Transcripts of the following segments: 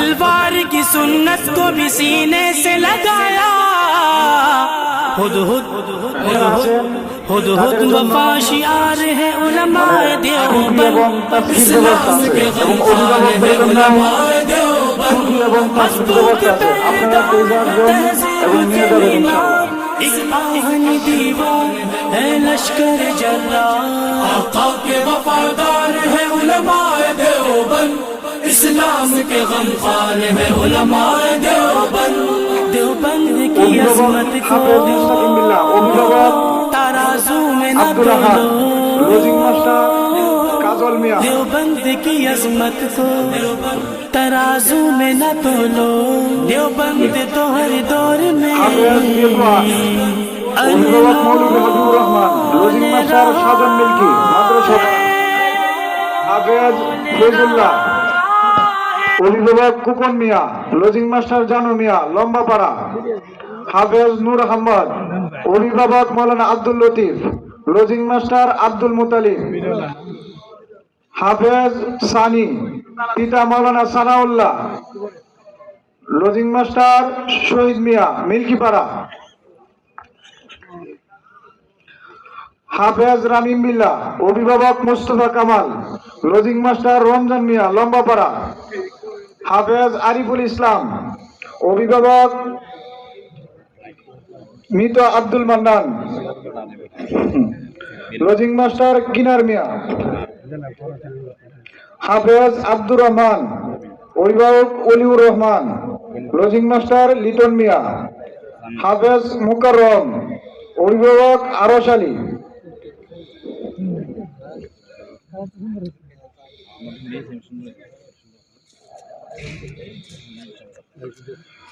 तलवार की सुन्नत को भी सीने से लगाया। हुद हुद हुद हुद वफा शियार है उलमाए देवबंद, इस्लाम के गमखार है उलमाए देवबंद, मजबूत पैदा तहज़ीब जमीना, एक आहनी दीवार है लश्कर जर्रा। आका के वफादार है उलमाए देवबंद, इस्लाम के गमखार है उलमाए देवबंद। देवबंद की अज़मत को तराजू में न तोलो, देवबंद की अज़मत को तराजू में न तोलो। देवबंद तो हर दौर में অভিভাবক কুকন মিয়া, লজিং মাস্টার জানু মিয়া লম্বাপাড়া, হাফেজ নূর আহমদ, অভিভাবক মৌলানা আব্দুল লতিফ, লজিং মাস্টার আব্দুল মুতালিব, হাফেজ সানি, পিতা মৌলানা সানাউল্লাহ, লজিং মাস্টার শহীদ মিয়া মিল্কিপাড়া, হাফেজ রামিম বিল্লাহ, অভিভাবক মুস্তফা কামাল, লজিং মাস্টার রমজান মিয়া লম্বাপাড়া, হাফেজ আরিফুল ইসলাম, অভিভাবক মৃত আব্দুল মান্নান, লজিং মাস্টার কিনার মিয়া, হাফেজ আব্দুর রহমান, অভিভাবক অলিউর রহমান, লজিং মাস্টার লিটন মিয়া, হাফেজ মুকাররম, অভিভাবক আরশ আলী।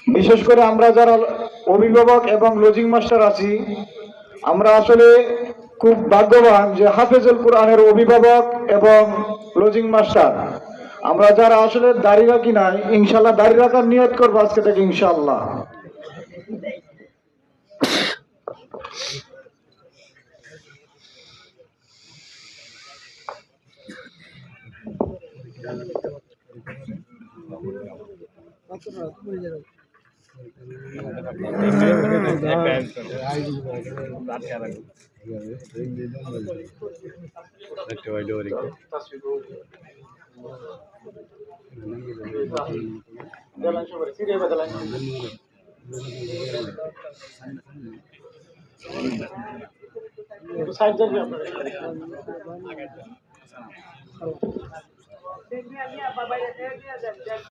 বিশেষ করে আমরা যারা অভিভাবক এবং লজিং মাস্টার আছি, আমরা আসলে খুব ভাগ্যবান যে হাফেজুল কোরআনের অভিভাবক এবং লজিং মাস্টার। আমরা যারা আসলে দাড়ি রাখি নাই, ইনশাল্লাহ দাড়ি রাখার নিয়ত করবো আজকে থেকে ইনশাআল্লাহ।